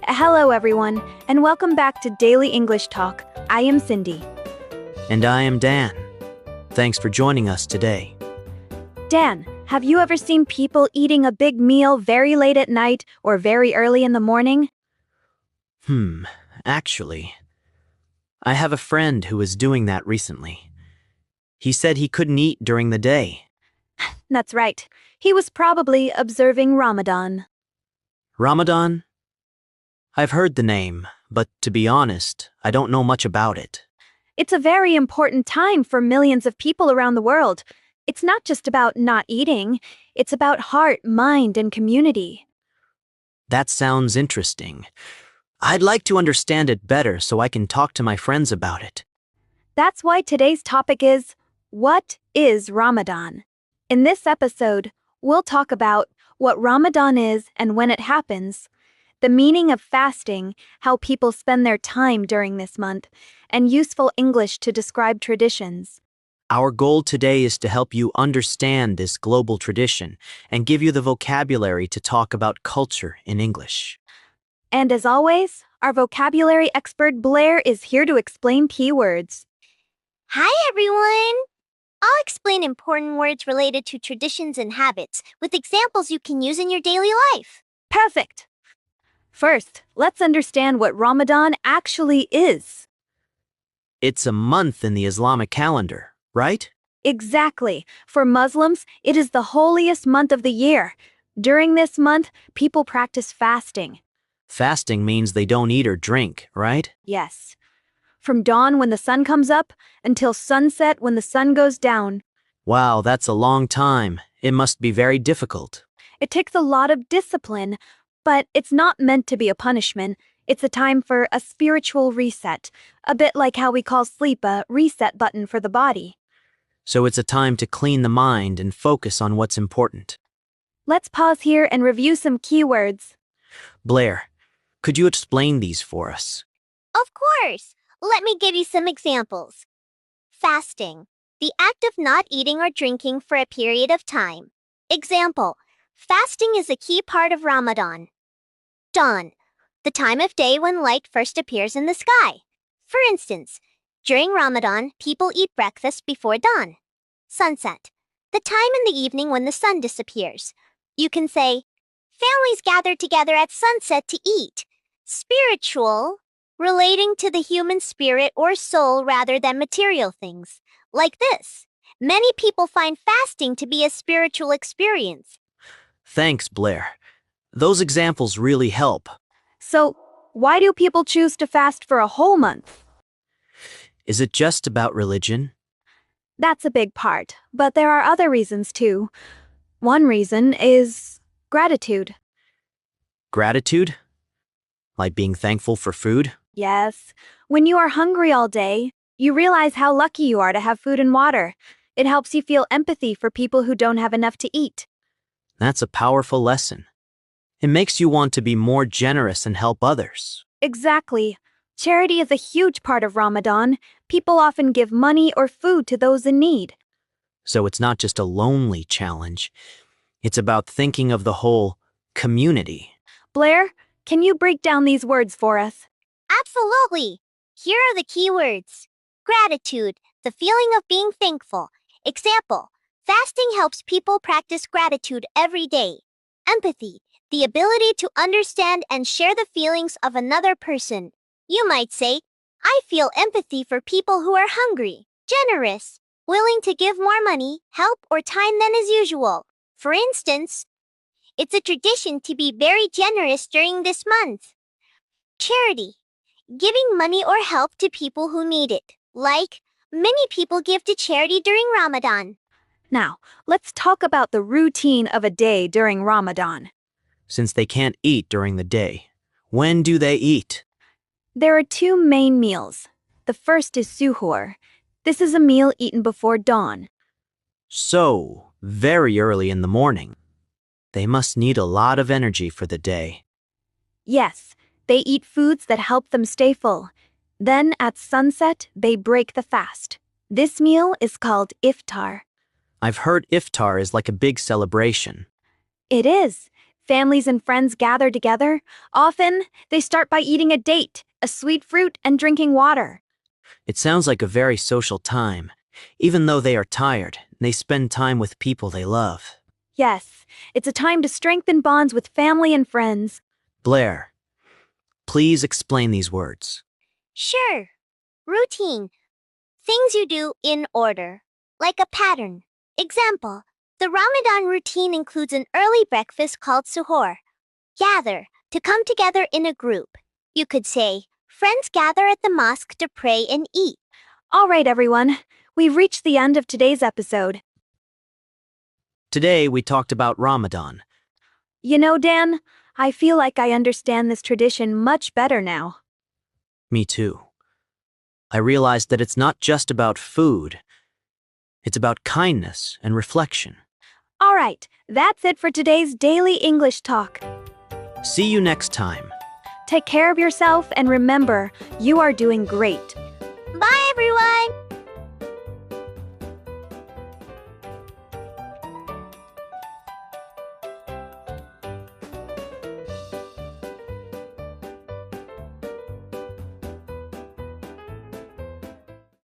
Hello, everyone, and welcome back to Daily English Talk. I am Cindy. And I am Dan. Thanks for joining us today. Dan, have you ever seen people eating a big meal very late at night or very early in the morning? Actually, I have a friend who was doing that recently. He said he couldn't eat during the day. That's right. He was probably observing Ramadan. Ramadan? I've heard the name, but to be honest, I don't know much about it. It's a very important time for millions of people around the world. It's not just about not eating, it's about heart, mind, and community. That sounds interesting. I'd like to understand it better so I can talk to my friends about it. That's why today's topic is, what is Ramadan? In this episode, we'll talk about what Ramadan is and when it happens, the meaning of fasting, how people spend their time during this month, and useful English to describe traditions. Our goal today is to help you understand this global tradition and give you the vocabulary to talk about culture in English. And as always, our vocabulary expert Blair is here to explain keywords. Hi, everyone! I'll explain important words related to traditions and habits with examples you can use in your daily life. Perfect! First, let's understand what Ramadan actually is. It's a month in the Islamic calendar, right? Exactly. For Muslims, it is the holiest month of the year. During this month, people practice fasting. Fasting means they don't eat or drink, right? Yes. From dawn when the sun comes up until sunset when the sun goes down. Wow, that's a long time. It must be very difficult. It takes a lot of discipline, but it's not meant to be a punishment. It's a time for a spiritual reset, a bit like how we call sleep a reset button for the body. So it's a time to clean the mind and focus on what's important. Let's pause here and review some keywords. Blair, could you explain these for us? Of course! Let me give you some examples. Fasting, the act of not eating or drinking for a period of time. Example, fasting is a key part of Ramadan. Dawn, the time of day when light first appears in the sky. For instance, during Ramadan, people eat breakfast before dawn. Sunset, the time in the evening when the sun disappears. You can say, families gather together at sunset to eat. Spiritual, relating to the human spirit or soul rather than material things. Like this, many people find fasting to be a spiritual experience. Thanks, Blair. Those examples really help. So, why do people choose to fast for a whole month? Is it just about religion? That's a big part, but there are other reasons too. One reason is gratitude. Gratitude? Like being thankful for food? Yes, when you are hungry all day, you realize how lucky you are to have food and water. It helps you feel empathy for people who don't have enough to eat. That's a powerful lesson. It makes you want to be more generous and help others. Exactly. Charity is a huge part of Ramadan. People often give money or food to those in need. So it's not just a lonely challenge. It's about thinking of the whole community. Blair, can you break down these words for us? Absolutely! Here are the key words. Gratitude, the feeling of being thankful. Example, fasting helps people practice gratitude every day. Empathy, the ability to understand and share the feelings of another person. You might say, I feel empathy for people who are hungry. Generous, willing to give more money, help, or time than is usual. For instance, it's a tradition to be very generous during this month. Charity, giving money or help to people who need it. Like, many people give to charity during Ramadan. Now, let's talk about the routine of a day during Ramadan. Since they can't eat during the day, when do they eat? There are two main meals. The first is suhoor. This is a meal eaten before dawn. So, very early in the morning. They must need a lot of energy for the day. Yes, they eat foods that help them stay full. Then, at sunset, they break the fast. This meal is called iftar. I've heard iftar is like a big celebration. It is. Families and friends gather together. Often, they start by eating a date, a sweet fruit, and drinking water. It sounds like a very social time. Even though they are tired, they spend time with people they love. Yes, it's a time to strengthen bonds with family and friends. Blair, please explain these words. Sure. Routine. Things you do in order, like a pattern. Example, the Ramadan routine includes an early breakfast called suhoor. Gather, to come together in a group. You could say, friends gather at the mosque to pray and eat. All right, everyone, we've reached the end of today's episode. Today we talked about Ramadan. You know, Dan, I feel like I understand this tradition much better now. Me too. I realized that it's not just about food. It's about kindness and reflection. All right, that's it for today's Daily English Talk. See you next time. Take care of yourself and remember, you are doing great. Bye, everyone!